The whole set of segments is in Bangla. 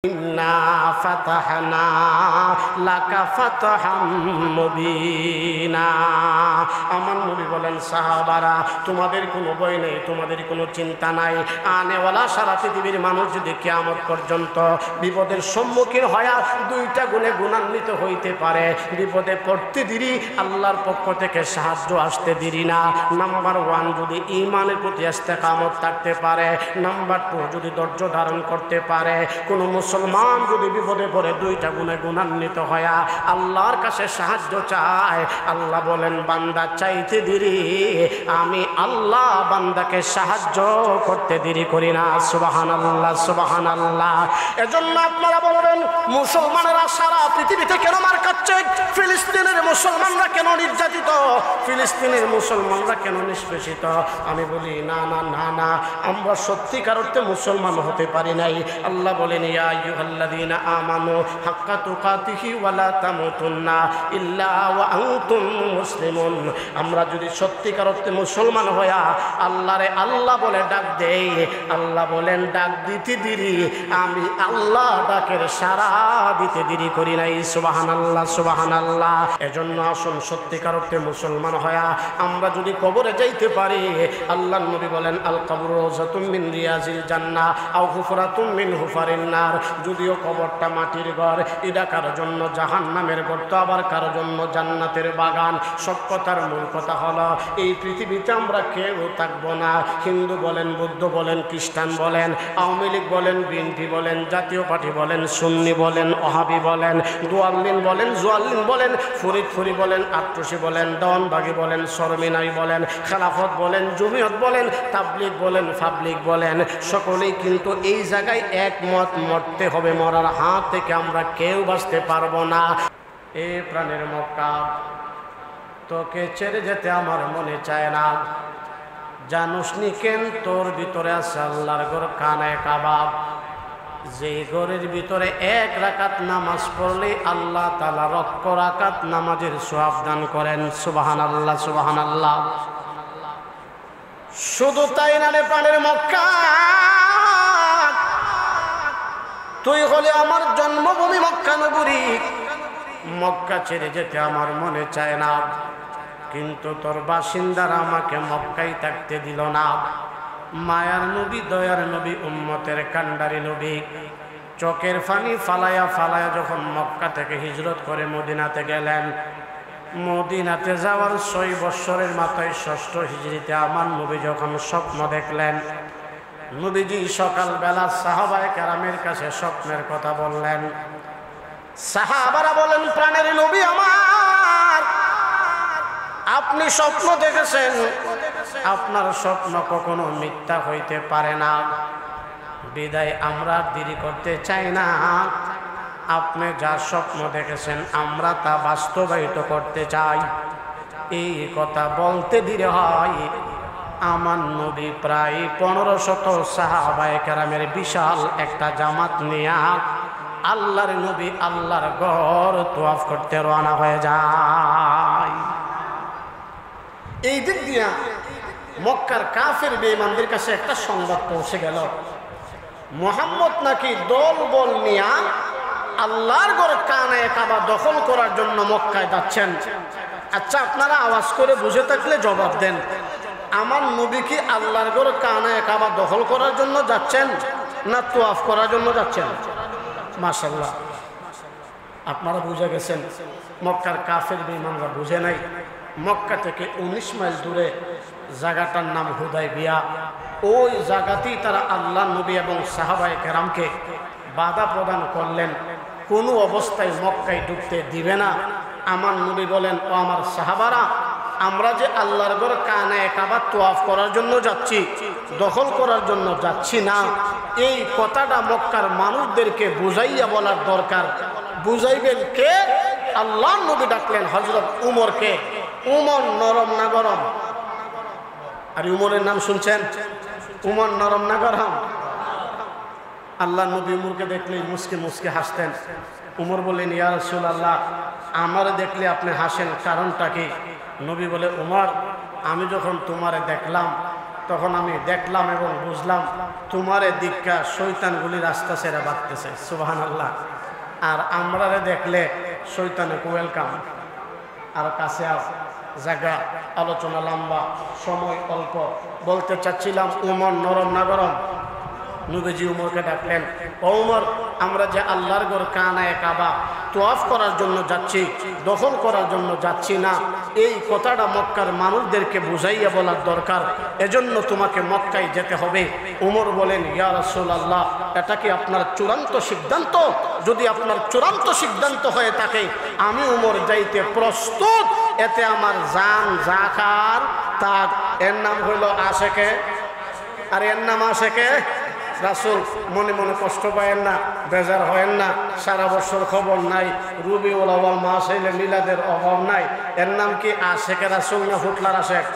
ইন্না ফাতাহনা লাকা ফাতহাম মুবিনা। আমার নবী বলেন, সাহাবারা তোমাদের কোনো ভয় নেই, তোমাদের কোনো চিন্তা নাই। আনেওয়ালা সারা পৃথিবীর মানুষ যদি কিয়ামত পর্যন্ত বিপদের সম্মুখীন হয়ে দুইটা গুণে গুণান্বিত হইতে পারে, বিপদে পড়তে দেরি, আল্লাহর পক্ষ থেকে সাহায্য আসতে দেরি না। নাম্বার 1 যদি ঈমানের প্রতি ইস্তেকামত থাকতে পারে, নাম্বার 2 যদি ধৈর্য ধারণ করতে পারে। কোনো মুসলমান যদি বিপদে পড়ে দুইটা গুণে গুণান্বিত হয়া আল্লাহর কাছে সাহায্য চায়, আল্লাহ বলেন বান্দা চাইতে দেরি, আমি আল্লাহ বান্দাকে সাহায্য করতে দেরি করি না। সুবহানাল্লাহ, সুবহানাল্লাহ। এজন্য আপনারা বলবেন মুসলমানেরা সারা পৃথিবীতে কেন মার খাচ্ছে, ফিলিস্তিনের মুসলমানরা কেন নির্যাতিত, ফিলিস্তিনের মুসলমানরা কেন নিষ্পেষিত? আমি বলি না না না না, আমরা সত্যিকার অর্থে মুসলমান হতে পারি নাই। আল্লাহ বলেন ইয়া আইয়ুহাল্লাযীনা আমানু হাক্কা তুকাতিহি ওয়া লা তামুতুন্না ইল্লা ওয়া আনতুম মুসলিমুন। আমরা যদি সত্যিকার অর্থে মুসলমান হইয়া আল্লাহরে আল্লাহ বলে ডাক দেই, আল্লাহ বলেন ডাক দিতে দেরি, আমি আল্লাহ ডাকের সাড়া দিতে দেরি করি নাই। সুবহানাল্লাহ, সুবহানাল্লাহ। এজন্য আসুন সত্যিকার অর্থে মুসলমান হইয়া আমরা যদি কবরে যাইতে পারি, আল্লাহর নবী বলেন আল কবরু রাওযাতুম মিন রিয়াজিল জান্নাহ আও হুফরাতুম মিন হুফারিন নার। যদিও কবরটা মাটির ঘর, এটা কারোর জন্য জাহান্নামের গর্ত, আবার কারোর জন্য জান্নাতের বাগান। সব কথার মূল কথা হলো এই পৃথিবীতে আমরা কেউ থাকবো না। হিন্দু বলেন, বৌদ্ধ বলেন, খ্রিস্টান বলেন, আওয়ামী লীগ বলেন, বিএনপি বলেন, জাতীয় পার্টি বলেন, সুন্নি বলেন, ওহাবি বলেন, দোয়াল্লিন বলেন, জোয়াল্লিন বলেন, ফরিদপুরি বলেন, আট্রসি বলেন, দেওয়ানবাগি বলেন, শর্মিনাই বলেন, খেলাফত বলেন, জমিয়ত বলেন, তাবলিগ বলেন, পাবলিক বলেন, সকলেই কিন্তু এই জায়গায় একমত, মরতে হবে, মরার হাত থেকে আমরা কেউ বাঁচতে পারবো না। এ প্রাণের মক্কা, তোকে ছেড়ে যেতে আমার মনে চায় না। জানুস নি কেন তোর ভিতরে আছে আল্লাহর ঘর খানায়ে কাবা, যে ঘরের ভিতরে 1 রাকাত নামাজ পড়লে আল্লাহ তাআলা লক্ষ রাকাত নামাজের সওয়াব দান করেন। সুবহানাল্লাহ, সুবহানাল্লাহ। শুধু তাই না রে প্রাণের মক্কা, তুই হলে আমার জন্মভূমি মক্কা নগরী, মক্কা ছেড়ে যেতে আমার মনে চায় না, কিন্তু তোর বাসিন্দারা আমাকে মক্কায় থাকতে দিল না। মায়ার নবী, দয়ার নবী, উম্মতের কান্ডারি নবী চোখের পানি ফালায়া ফালায়া যখন মক্কা থেকে হিজরত করে মদিনাতে গেলেন, মদিনাতে যাওয়ার 6 বৎসরের মাথায় 6ষ্ঠ হিজরিতে আমার নবী যখন স্বপ্ন দেখলেন, নবীজি সকালবেলা সাহাবায়ে কেরামের কাছে স্বপ্নের কথা বললেন। সাহাবারা বলেন, প্রাণের নবী আমার, আপনি স্বপ্ন দেখেছেন, আপনার স্বপ্ন কখনো মিথ্যা হইতে পারে না, বিদায় আমরা দেরি করতে চাই না, আপনি যা স্বপ্ন দেখেছেন আমরা তা বাস্তবায়িত করতে চাই। এই কথা বলতে দেরি হয়, আমার নবী প্রায় 1500 সাহাবায়ে কেরামের বিশাল একটা জামাত নিয়ে আল্লাহর নবী আল্লাহর ঘর তওয়াফ করতে রওনা হয়ে যায়। এই দিক দিয়া মক্কার কাফের বেঈমানদের কাছে একটা সংবাদ পৌঁছে গেল, মুহাম্মদ নাকি দল বল নিয়া আল্লাহর ঘর খানায়ে কাবা দখল করার জন্য মক্কায় যাচ্ছেন। আচ্ছা, আপনারা আওয়াজ করে বুঝে থাকলে জবাব দেন, আমার নবী কি আল্লাহর ঘর খানায়ে কাবা দখল করার জন্য যাচ্ছেন না তওয়াফ করার জন্য যাচ্ছেন? মাশাআল্লাহ, আপনারা বুঝে গেছেন। মক্কার কাফের বেঈমানরা বুঝে নাই। মক্কা থেকে 19 মাইল দূরে জায়গাটার নাম হুদায়বিয়া। ওই জায়গাতেই তারা আল্লাহ নবী এবং সাহাবায়ে কেরামকে বাধা প্রদান করলেন, কোনো অবস্থায় মক্কায় ঢুকতে দিবে না। আমার নবী বলেন, ও আমার সাহাবারা, আমরা যে আল্লাহর ঘর খানায়ে কাবা তওয়াফ করার জন্য যাচ্ছি, দখল করার জন্য যাচ্ছি না। এই কথাটা মক্কার মানুষদেরকে বুঝাইয়া বলার দরকার। বুঝাইবেন কে? আল্লাহ নবী ডাকলেন হযরত উমরকে। উমর নরম না গরম? আর উমরের নাম শুনছেন? উমর নরম না গরম? আল্লাহ নবী উমরকে দেখলেই মুসকে মুসকে হাসতেন। উমর বললেন, ইয়া রাসূলুল্লাহ, আমার দেখলে আপনি হাসেন, কারণটা কি? নবী বলে, উমর, আমি যখন তোমারে দেখলাম তখন আমি দেখলাম এবং বুঝলাম তোমারে দীক্ষা শয়তানগুলি রাস্তা ছেড়ে বাঁধতেছে, সুবহানাল্লাহ। আর আমরারে দেখলে শয়তানে ওয়েলকাম। আর কাছে জায়গা, আলোচনা লম্বা, সময় অল্প। বলতে চাচ্ছিলাম উমর নরম না গরম? নবীজি উমরকে ডাকলেন, ও উমর, আমরা যে আল্লাহর ঘর কানায়ে কাবা তোয়াফ করার জন্য যাচ্ছি, দখল করার জন্য যাচ্ছি না, এই কথাটা মক্কার মানুষদেরকে বুঝাইয়া বলার দরকার, এজন্য তোমাকে মক্কায় যেতে হবে। উমর বলেন, ইয়া রাসূলুল্লাহ, এটা কি আপনার চূড়ান্ত সিদ্ধান্ত? যদি আপনার চূড়ান্ত সিদ্ধান্ত হয়ে থাকে, আমি উমর যাইতে প্রস্তুত, এতে আমার জান জাকার তাক। এর নাম হইল আশেকে, আর এর নাম আশেকে রাসূল। মনে মনে কষ্ট পায়েন না, বেজার হয়েন না, সারা বছর খবর নাই, রবিউল আউয়াল মাস হইলে মিলাদের অভাব নাই। এর নাম কি আশেকে রাসূল না ফুটলার আশেক?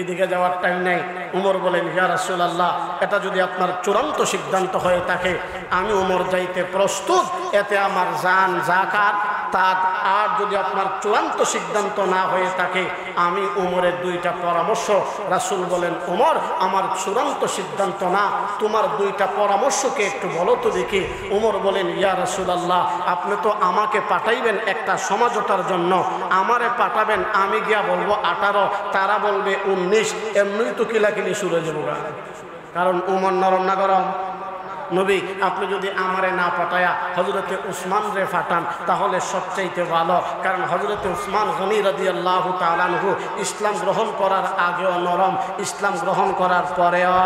এদিকে যাওয়ার টাইম নাই। উমর বলেন, ইয়া রাসূলুল্লাহ, এটা যদি আপনার চূড়ান্ত সিদ্ধান্ত হয়ে থাকে, আমি উমর যাইতে প্রস্তুত, এতে আমার জান জাকার তাক। আর যদি আপনার চূড়ান্ত সিদ্ধান্ত না হয়ে থাকে, আমি উমরের দুইটা পরামর্শ। রাসূল বলেন, উমর, আমার চূড়ান্ত সিদ্ধান্ত না, তোমার দুইটা পরামর্শকে একটু বলো তো দেখি। উমর বলেন, ইয়া রাসূলুল্লাহ, আপনি তো আমাকে পাঠাইবেন একটা সমঝোতার জন্য, আমারে পাঠাবেন, আমি গিয়া বলবো 18, তারা বলবে 19, এমনি তো কিলাকিলি শুরু হয়ে যাবো। কারণ উমর নরম না গরম? নবী, আপনি যদি আমারে না পাঠায়া হযরতে উসমান রে পাঠান, তাহলে সবচাইতে ভালো। কারণ হযরতে উসমান গনি রাদিয়াল্লাহু তাআলা আনহু ইসলাম গ্রহণ করার আগেও নরম, ইসলাম গ্রহণ করার পরেও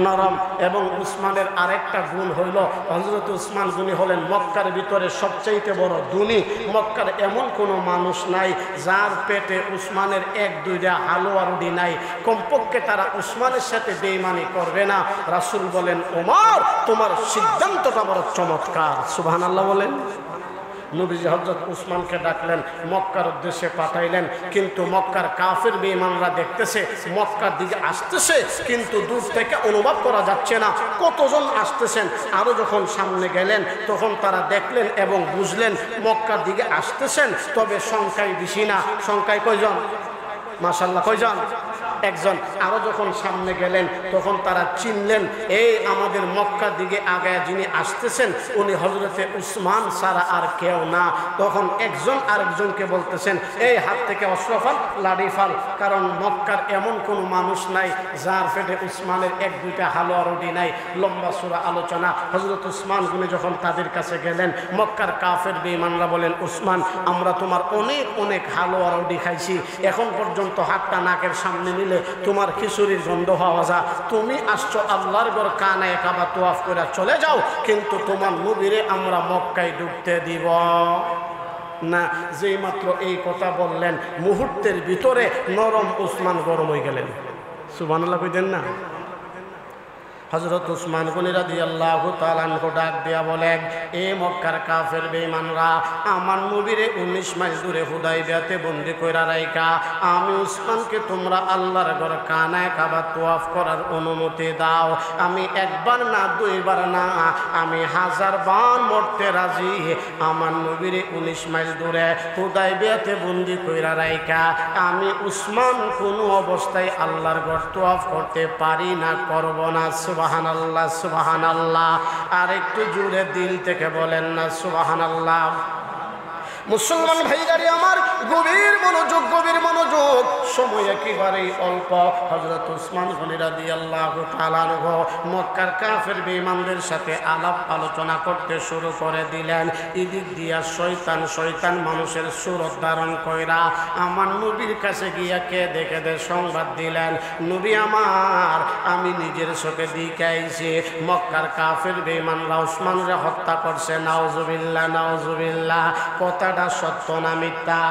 নরম। এবং উসমানের আরেকটা গুণ হইল, হযরতে উসমান গনি হলেন মক্কার ভিতরে সবচাইতে বড় ধনী। মক্কার এমন কোনো মানুষ নাই যার পেটে উসমানের 1-2টা হালুয়া রুটি নাই। কমপক্ষে তারা উসমানের সাথে বেঈমানি করবে না। রাসূল বলেন, ওমর, তোমার সিদ্ধান্তটা বড় চমৎকার। সুবহানাল্লাহ বলেন। নবীজি হযরত উসমানকে ডাকলেন, মক্কার উদ্দেশ্যে পাঠাইলেন। কিন্তু মক্কার কাফের বেঈমানরা দেখতেছে মক্কার দিকে আসতেছে, কিন্তু দূর থেকে অনুভব করা যাচ্ছে না কতজন আসতেছেন। আরো যখন সামনে গেলেন, তখন তারা দেখলেন এবং বুঝলেন মক্কার দিকে আসতেছেন, তবে সংখ্যায় বেশি না। সংখ্যায় কয়জন? মাশাআল্লাহ, কয়জন? একজন। আরো যখন সামনে গেলেন, তখন তারা চিনলেন, এই আমাদের মক্কার দিকে আগায় যিনি আসতেছেন, উনি হযরতে উসমান ছাড়া আর কেউ না। তখন একজন আরেকজনকে বলতেছেন, এই হাত থেকে অস্ত্র ফাল, লাঠি ফাল। কারণ মক্কার এমন কোনো মানুষ নাই যার পেটে উসমানের 1-2টা হালুয়া রুটি নাই। লম্বা সূরা আলোচনা। হযরত উসমান গুনি যখন তাদের কাছে গেলেন, মক্কার কাফের বেঈমানরা বলেন, উসমান, আমরা তোমার অনেক অনেক হালুয়া রুটি খাইছি, এখন পর্যন্ত হাতটা নাকের সামনে নিলে তোমার খিচুড়ির গন্ধ পাওয়া যায়। তুমি আসছো আল্লাহর ঘর কানায়ে কাবা তোয়াফ করে চলে যাও, কিন্তু তোমার নবীরে আমরা মক্কায় ঢুকতে দিব না। যেই মাত্র এই কথা বললেন, মুহূর্তের ভিতরে নরম উসমান গরম হয়ে গেলেন। সুবহানাল্লাহ কইতেন না? হযরত উসমান গনি রাদিয়াল্লাহু তাআলা আনহু ডাক দিয়া বলেন, এ মক্কার কাফের বেঈমানরা, আমার নবীরে 19 মাইল দূরে হুদায়বিয়াতে বন্দী কইরা রাইখা আমি উসমানকে তোমরা আল্লাহর ঘর কানায়ে কাবা তোয়াফ করার অনুমতি দাও। আমি একবার না, 2বার না, আমি 1000 বার মরতে রাজি। আমার নবীরে 19 মাইল দূরে হুদায়বিয়াতে বন্দী কইরা রাইখা আমি উসমান কোনো অবস্থায় আল্লাহর ঘর তোয়াফ করতে পারি না, করব না। সুবহানাল্লাহ, সুবহানাল্লাহ। আর একটু জোরে দিল থেকে বলেন না সুবহানাল্লাহ। মুসলমান ভাইগারি আমার, গভীর মনোযোগ, গভীর মনোযোগ। সময় একেবারেই অল্প। হযরত উসমান গনি রাদিয়াল্লাহু তাআলা আনহু মক্কার কাফের বেঈমানদের সাথে আলাপ আলোচনা করতে শুরু করে দিলেন। এদিক দিয়া শয়তান মানুষের সুরত ধারণ কইরা আমার নবীর কাছে গিয়া কেঁদে কেঁদে সংবাদ দিলেন, নবী আমার, আমি নিজের চোখে দেখে আইছি মক্কার কাফের বেঈমানরা উসমানরে হত্যা করছে। নাউজুবিল্লাহ, নাউজুবিল্লাহ। কথাটা সত্য না মিথ্যা?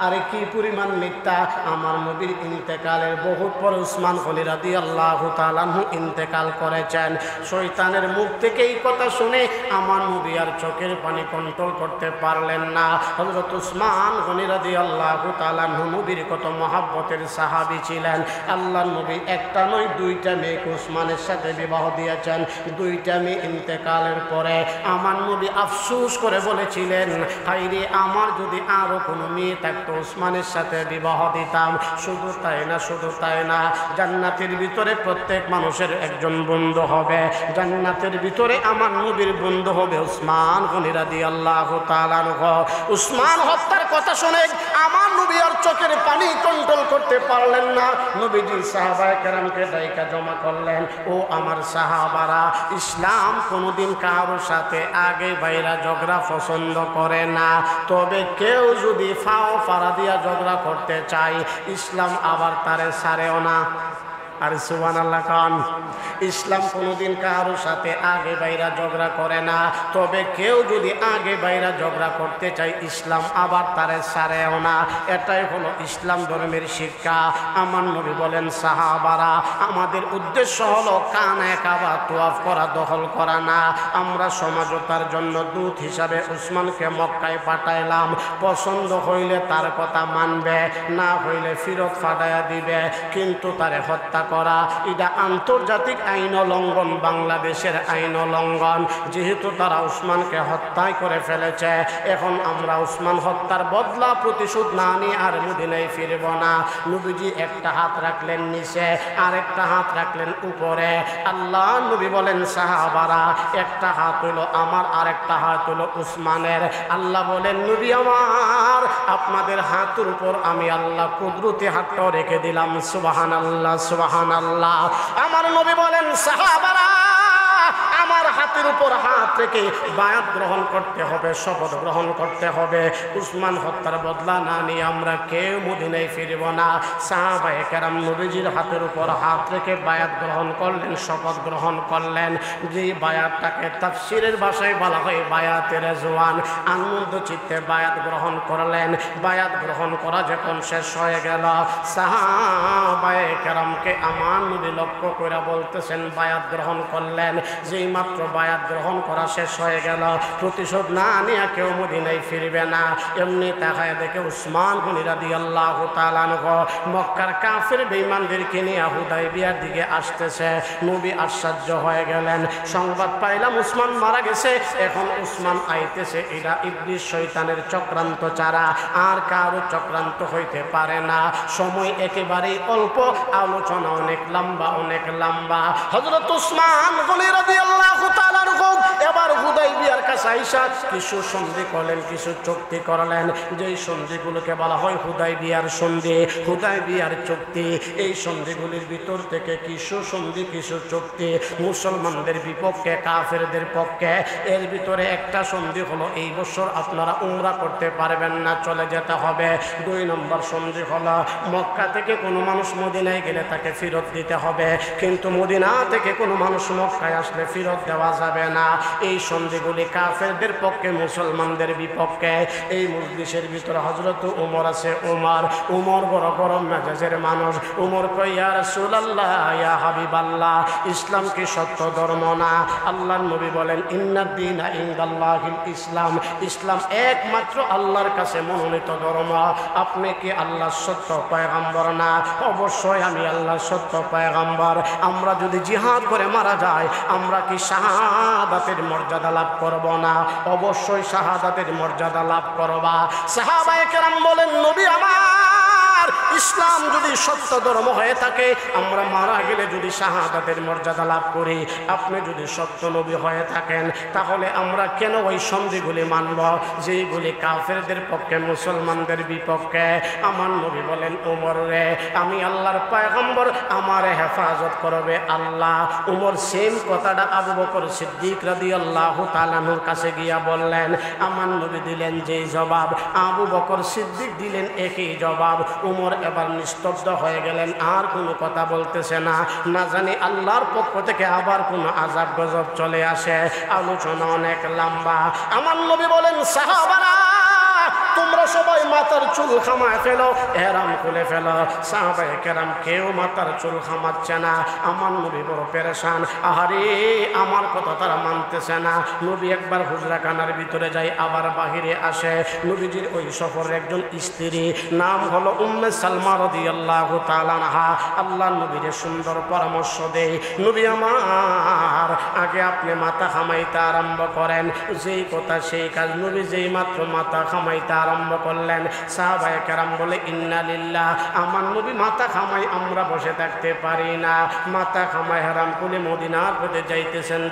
আরে কি পরিমাণ মিথ্যা! আমার নবীর ইন্তেকালের বহুত পরে উসমান গনি রাদিয়াল্লাহু তাআলা আনহু ইন্তেকাল করেছেন। শয়তানের মুখ থেকে এই কথা শুনে আমার নবী আর চোখের পানি কন্ট্রোল করতে পারলেন না। হযরত উসমান গনি রাদিয়াল্লাহু তাআলা আনহু নবীর কত মহব্বতের সাহাবী ছিলেন। আল্লাহর নবী একটা নয়, 2টা মেয়েকে উসমানের সাথে বিবাহ দিয়েছেন। 2টা মেয়ে ইন্তেকালের পরে আমার নবী আফসোস করে বলেছিলেন, হায়রে, আমার যদি আরো কোনো মেয়ে থাকতো কিন্তু উসমানের সাথে বিবাহ দিতাম। শুধু তাই না, জান্নাতের ভিতরে প্রত্যেক মানুষের একজন বন্ধু হবে। জান্নাতের ভিতরে আমার নবীর বন্ধু হবে উসমান গনি রাদিয়াল্লাহু তাআলা আনহু। উসমান হত্যার কথা শুনে আমার নবী আর চোখের পানি কন্ট্রোল করতে পারলেন না। নবীজি সাহাবায়ে কেরামকে ডাইকা জমা করলেন, ও আমার সাহাবারা, ইসলাম কোনোদিন কারোর সাথে আগে বাইরা ঝগড়া পছন্দ করে না। তবে কেউ যদি ফাও ফাড়া দিয়া ঝগড়া করতে চায়, ইসলাম আবার তারে ছাড়েও না। আর সুবহানাল্লাহ খান। ইসলাম কোনোদিন কারোর সাথে আগে বাইরা ঝগড়া করে না। তবে কেউ যদি আগে বাইরা ঝগড়া করতে চায়, ইসলাম আবার তারে ছাড়েও না। এটাই হলো ইসলাম ধর্মের শিক্ষা। আমার নবী বলেন, সাহাবারা, আমাদের উদ্দেশ্য হলো কানে কাবা তোয়াফ করা, দখল করা না। আমরা সমঝোতার জন্য দূত হিসাবে উসমানকে মক্কায় পাঠাইলাম। পছন্দ হইলে তার কথা মানবে, না হইলে ফিরত ফাটাইয়া দিবে। কিন্তু তারে হত্যা করা এটা আন্তর্জাতিক আইন লঙ্ঘন, বাংলাদেশের আইন লঙ্ঘন। যেহেতু তারা উসমানকে হত্যাই করে ফেলেছে, এখন আমরা উসমান হত্যার বদলা প্রতিশোধ না নিয়ে আর মদিনায় ফিরব না। নবীজি একটা হাত রাখলেন নিচে, আর একটা হাত রাখলেন উপরে। আল্লাহ নবী বলেন, সাহাবারা, একটা হাত হইল আমার, আর একটা হাত হইল উসমানের। আল্লাহ বলেন, নবী আমার, আপনাদের হাতের উপর আমি আল্লাহ কুদরতি হাতটাও রেখে দিলাম। সুবহানাল্লাহ, সুবহানাল্লাহ। আমার নবী বলেন, সাহাবারা, আমার হাতের উপর হাত রেখে বায়াত গ্রহণ করতে হবে, শপথ গ্রহণ করতে হবে। উসমান হত্যার বদলা না নিয়ে আমরা কেউ মদিনায় ফিরব না। সাহাবায়ে কেরাম নবীজির হাতের উপর হাত রেখে বায়াত গ্রহণ করলেন, শপথ গ্রহণ করলেন। যে বায়াতটাকে তাফসীরের ভাষায় বলা হয় বায়াতে রেজওয়ান। আনন্দ চিত্তে বায়াত গ্রহণ করলেন। বায়াত গ্রহণ করা যখন শেষ হয়ে গেল, সাহাবায়ে কেরামকে আমার নবী লক্ষ্য করে বলতেছেন, বায়াত গ্রহণ করলেন। যেই মাত্র বায়াত গ্রহণ করা শেষ হয়ে গেল, প্রতিশোধ না নিয়ে কেউ মদিনায় ফিরবে না। এমনি তাকায় দেখে উসমান গনি রাদিয়াল্লাহু তাআলা আনহু মক্কার কাফের বেঈমানদেরকে নিয়ে হুদায়বিয়ার দিকে আসতেছে। নবী আশ্চর্য হয়ে গেলেন, সংবাদ পাইলাম উসমান মারা গেছে, এখন উসমান আইতেছে। এটা ইবলিস শয়তানের চক্রান্ত ছাড়া আর কারো চক্রান্ত হইতে পারে না। সময় একেবারেই অল্প, আলোচনা অনেক লম্বা, অনেক লম্বা। হযরত উসমান গনি রাদিয়াল্লাহু তাআলা আনহু এবার হুদায়বিয়ার কাছে আইসা কিছু সন্ধি করলেন, কিছু চুক্তি করলেন। যেই সন্ধিগুলোকে বলা হয় হুদায়বিয়ার সন্ধি, হুদায়বিয়ার চুক্তি। এই সন্ধিগুলির ভিতর থেকে কিছু সন্ধি, কিছু চুক্তি মুসলমানদের বিপক্ষে, কাফেরদের পক্ষে। এর ভিতরে একটা সন্ধি হলো, এই বছর আপনারা উমরা করতে পারবেন না, চলে যেতে হবে। 2 নম্বর সন্ধি হলো, মক্কা থেকে কোনো মানুষ মদিনায় গেলে তাকে ফেরত দিতে হবে, কিন্তু মদিনা থেকে কোনো মানুষ মক্কায় আসলে ফেরত দেওয়া যাবে না। এই সন্ধিগুলি কাফেরদের পক্ষে, মুসলমানদের বিপক্ষে। এই মজলিসের ভিতরে হযরত ওমর আছে। ওমর বড় গরম মেজাজের মানুষ। ওমর কয়, ইয়া রাসূলুল্লাহ, ইয়া হাবিবাল্লাহ, ইসলাম কি সত্য ধর্ম না? আল্লাহর নবী বলেন, ইন্নাদ দীনা ইনদাল্লাহিল ইসলাম, ইসলাম একমাত্র আল্লাহর কাছে মনোনীত ধর্ম। আপনি কি আল্লাহর সত্য পয়গম্বর না? অবশ্যই আমি আল্লাহর সত্য পয়গম্বর। আমরা যদি জিহাদ করে মারা যায়, আমরা কি শাহাদাতের মর্যাদা লাভ করব না? অবশ্যই শাহাদাতের মর্যাদা লাভ করবা। সাহাবায়ে কেরাম বলেন, নবী আমার, ইসলাম যদি সত্য ধর্ম হয়ে থাকে, আমরা মারা গেলে যদি শাহাদাতের মর্যাদা লাভ করি, আপনি যদি সত্য নবী হয়ে থাকেন, তাহলে আমরা কেন ওই সন্ধিগুলি মানব যেইগুলি কাফেরদের পক্ষে, মুসলমানদের বিপক্ষে? আমার নবী বলেন, ওমর রে, আমি আল্লাহর পয়গম্বর, আমার হেফাজত করবে আল্লাহ। ওমর সেম কথাটা আবু বকর সিদ্দিক রাদিয়াল্লাহু তাআলা আনহুর কাছে গিয়া বললেন। আমার নবী দিলেন যেই জবাব, আবু বকর সিদ্দিক দিলেন একই জবাব। ওমর এবার নিস্তব্ধ হয়ে গেলেন, আর কোনো কথা বলতেছে না। না জানি আল্লাহর পক্ষ থেকে আবার কোনো আযাব গজব চলে আসে। আলোচনা অনেক লম্বা। আমার নবী বলেন, সাহাবারা, তোমরা সবাই মাথার চুল খামায় ফেলো, এহরাম খুলে ফেলো। সাহাবায়ে কেরাম কেউ মাথার চুল খামাচ্ছে না। আমার নবী বড় পেরেশান। আহারে, আমার কথা তারা মানতেছে না। নবী একবার হুজরাখানার ভিতরে যায়, আবার বাহিরে আসে। নবীজির ওই সফরের একজন স্ত্রী, নাম হলো উম্মে সালমা রাদিয়াল্লাহু তাআলা আনহা, আল্লাহর নবীর সুন্দর পরামর্শ দেয়, নবী আমার, আগে আপনি মাথা খামাইতে আরম্ভ করেন। যেই কথা সেই কাজ। নবী যেই মাত্র মাথা খামাইতে আরম্ভ করলেন। সাহাবায়ে কেরাম বলে ইন্না লিল্লাহ, আমার নবী মাথা খামাই আমরা বসে থাকতে পারি না। মাথা খামাই হারাম করে মদিনার পথে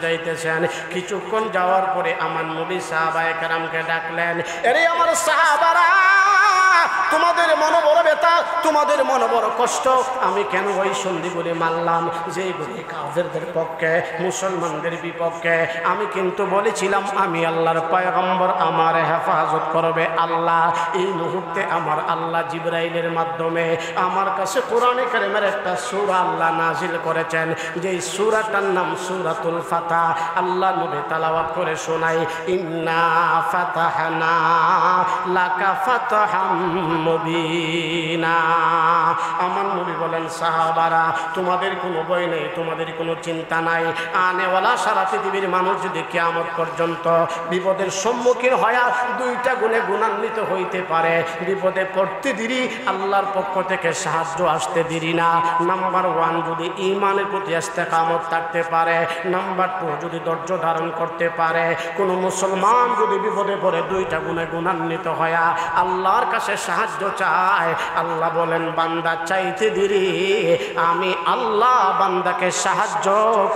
যাইতেছেন। কিছুক্ষণ যাওয়ার পরে আমার নবী সাহাবায়ে কেরামকে ডাকলেন, এরে আমার সাহাবারা, তোমাদের মন বড় ব্যথা, তোমাদের মন বড় কষ্ট। আমি কেন ওই সন্ধিগুলি মানলাম যেগুলি কাফেরদের পক্ষে, মুসলমানদের বিপক্ষে? আমি কিন্তু বলেছিলাম আমি আল্লাহর পয়গম্বর, আমার হেফাজত করবে আল্লাহ। এই মুহূর্তে আমার আল্লাহ জিবরাইলের মাধ্যমে আমার কাছে কোরআনে কারিমের একটা সূরা আল্লাহ নাজিল করেছেন, যেই সূরাটার নাম সূরাতুল ফাতহ। আল্লাহ নবী তেলাওয়াত করে শোনাই, ইন্না ফাতাহনা লাকা ফাতহাম মুবিনা। আমার নবী বলেন, সাহাবারা তোমাদের কোনো ভয় নেই, তোমাদের কোনো চিন্তা নাই। আনেওয়ালা সারা পৃথিবীর মানুষ যদি কিয়ামত পর্যন্ত বিপদের সম্মুখীন হয়া দুইটা গুণে গুণান্বিত হইতে পারে, বিপদে পড়তে দেরি, আল্লাহর পক্ষ থেকে সাহায্য আসতে দেরি না। নাম্বার 1 যদি ঈমানের প্রতি ইস্তেকামত থাকতে পারে, নাম্বার 2 যদি ধৈর্য ধারণ করতে পারে। কোনো মুসলমান যদি বিপদে পড়ে দুইটা গুণে গুণান্বিত হয়া আল্লাহর কাছে সাহায্য চায়, আল্লাহ বলেন বান্দা চাইতে দেরি, আমি আল্লাহ বান্দাকে সাহায্য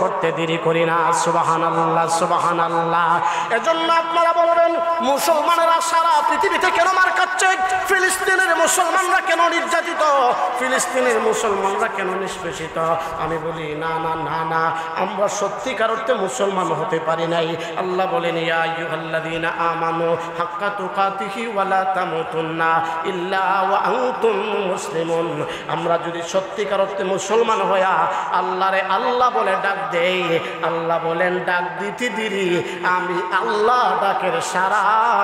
করতে দেরি করি না। সুবহানাল্লাহ, সুবহানাল্লাহ। এজন্য আপনারা বলবেন মুসলমানেরা সারা পৃথিবীতে কেন মার খাচ্ছে? ফিলিস্তিনের মুসলমানরা কেন নির্যাতিত? ফিলিস্তিনের মুসলমানরা কেন নিষ্পেষিত? আমি বলি না না না না, আমরা সত্যিকার অর্থে মুসলমান হতে পারি নাই। আল্লাহ বলেন, ইয়া আইয়ুহাল্লাযীনা আমানু হাক্কা তুকাতিহি ওয়া লা তামুতুন্না ইল্লা ওয়া আনতুম মুসলিমুন। আমরা যদি সত্যিকার অর্থে মুসলমান হইয়া আল্লাহরে আল্লাহ বলে ডাক দেই, আল্লাহ বলেন ডাক দিতে দেরি, আমি আল্লাহ ডাকের সাড়া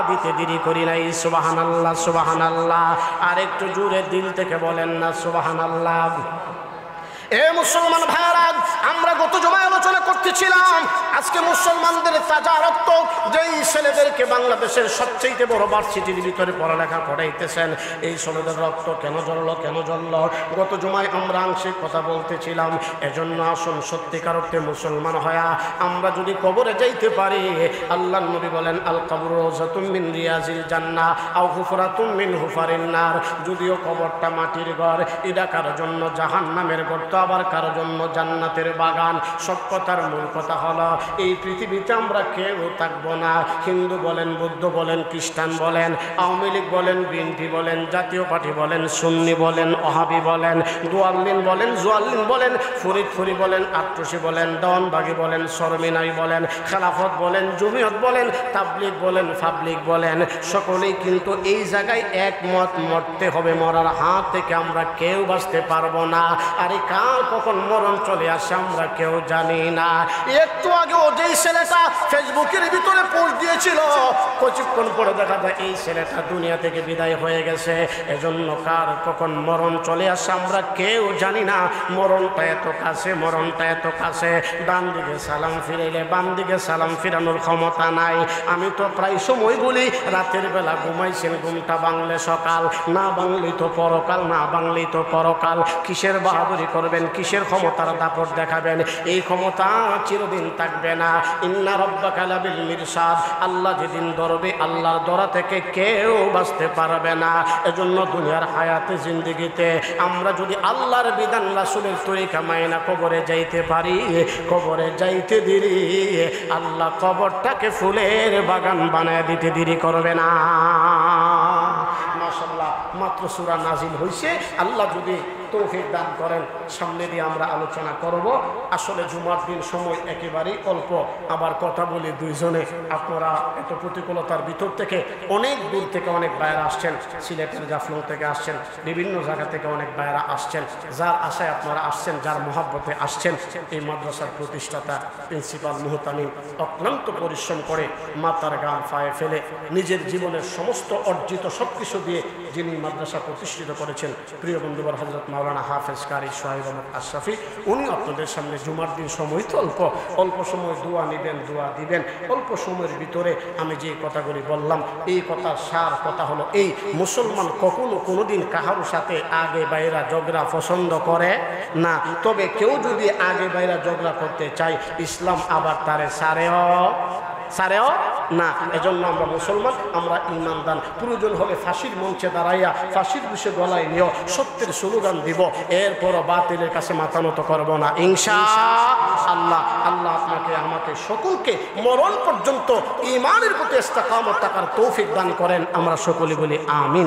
দিতে দেরি করি নাই। সুবহানাল্লাহ, সুবহানাল্লাহ। আর একটু জোরে দিল থেকে বলেন না সুবহানাল্লাহ। এ মুসলমান ভাইরা, আমরা গত জমায় আলোচনা করতেছিলাম আজকে মুসলমানদের তাজা রক্ত যেই ছেলেদেরকে বাংলাদেশের সবচেয়ে বড় ভার্সিটির ভিতরে পড়ালেখা করাইতেছেন, এই ছেলেদের রক্ত কেন জ্বলল? গত জমায় আমরা আংশিক কথা বলতেছিলাম। এজন্য আসুন সত্যিকার অর্থে মুসলমান হয়া আমরা যদি কবরে যাইতে পারি, আল্লাহর নবী বলেন আল কবরু রাওযাতুম মিন রিয়াজিল জান্নাহ আও হুফরাতুম মিন হুফারিন নার। যদিও কবরটা মাটির ঘর, এটা কারোর জন্য জাহান্নামের গর্ত, আবার কারোর জন্য জান্নাতের বাগান। সব কথার মূল কথা হলো এই পৃথিবীতে আমরা কেউ থাকবো না। হিন্দু বলেন, বৌদ্ধ বলেন, খ্রিস্টান বলেন, আওয়ামী লীগ বলেন, বিএনপি বলেন, জাতীয় পার্টি বলেন, সুন্নি বলেন, ওহাবি বলেন, দুয়াল্লিন বলেন, জুয়াল্লিন বলেন, ফরিদপুরি বলেন, আট্রসি বলেন, দেওয়ানবাগি বলেন, শর্মিনাই বলেন, খেলাফত বলেন, জমিয়ত বলেন, তাবলিগ বলেন, পাবলিক বলেন, সকলেই কিন্তু এই জায়গায় একমত, মরতে হবে। মরার হাত থেকে আমরা কেউ বাঁচতে পারবো না। আর কার কখন মরণ চলে আসে আমরা কেউ জানি না। একটু আগে ও যেই ছেলেটা ফেসবুকের ভিতরে পোস্ট দিয়েছিল, কিছুক্ষণ পরে দেখা যায় এই ছেলেটা দুনিয়া থেকে বিদায় হয়ে গেছে। এজন্য কার কখন মরণ চলে আসে আমরা কেউ জানি না। মরণটা এত কাছে, মরণটা এত কাছে। ডান দিকে সালাম ফিরাইলে বাম দিকে সালাম ফিরানোর ক্ষমতা নাই। আমি তো প্রায় সময় বলি, রাতের বেলা ঘুমাইছেন, ঘুমটা ভাঙলে সকাল, না ভাঙলেই তো পরকাল, না ভাঙলেই তো পরকাল। কিসের বাহাদুরি করবেন, কিসের ক্ষমতার দাপট দেখাবেন? এই ক্ষমতা চিরদিন থাকবে না। ইন্না রাব্বাকা লাবিল মিরসাদ। আল্লাহ যেদিন ধরবে, আল্লাহর ধরা থেকে কেউ বাঁচতে পারবে না। এজন্য দুনিয়ার হায়াতে জিন্দেগিতে আমরা যদি আল্লাহর বিধান রাসূলের তরিকা মাইনা কবরে যাইতে পারি, কবরে যাইতে দেরি, আল্লাহ কবরটাকে ফুলের বাগান বানায় দিতে দেরি করবে না। মাশাআল্লাহ, মাত্র সূরা নাজিল হইছে। আল্লাহ যদি তৌফিক দান করেন সামনে দিয়ে আমরা আলোচনা করব। আসলে জুমার দিন সময় একেবারেই অল্প। আবার কথা বলি দুইজনে, আপনারা এত প্রতিকূলতার ভিতর থেকে অনেক দূর থেকে অনেক ভাইয়েরা আসছেন, সিলেটের জাফলং থেকে আসছেন, বিভিন্ন জায়গা থেকে অনেক ভাইয়েরা আসছেন। যার আশায় আপনারা আসছেন, যার মহাব্বতে আসছেন, এই মাদ্রাসার প্রতিষ্ঠাতা প্রিন্সিপাল মুহতামিম অক্লান্ত পরিশ্রম করে মাতার গান পায়ে ফেলে নিজের জীবনের সমস্ত অর্জিত সব কিছু দিয়ে যিনি মাদ্রাসা প্রতিষ্ঠিত করেছেন, প্রিয় বন্ধুবর হযরত মাওলানা হাফেজ কারি সোহাইব আহমদ আশরাফি, উনি আপনাদের সামনে জুমার দিন সময় তো অল্প, অল্প সময় দোয়া নেবেন, দোয়া দিবেন। অল্প সময়ের ভিতরে আমি যে কথাগুলি বললাম, এই কথার সার কথা হলো এই: মুসলমান কখনো কোনোদিন কাহার সাথে আগে বাইরা ঝগড়া পছন্দ করে না। তবে কেউ যদি আগে বাইরা ঝগড়া করতে চায়, ইসলাম আবার তারে সারেও না। এজন্য আমরা মুসলমান, আমরা ইমানদার। প্রয়োজন হলে ফাঁসির মঞ্চে দাঁড়াইয়া ফাঁসির বিষে গলায় নিও, সত্যের স্লোগান দিব, এরপরও বাতিলের কাছে মাথা নত করবো না ইনশাআল্লাহ। আল্লাহ আপনাকে আমাকে সকলকে মরণ পর্যন্ত ঈমানের প্রতি ইস্তেকামত থাকার তৌফিক দান করেন। আমরা সকলে বলি আমিন।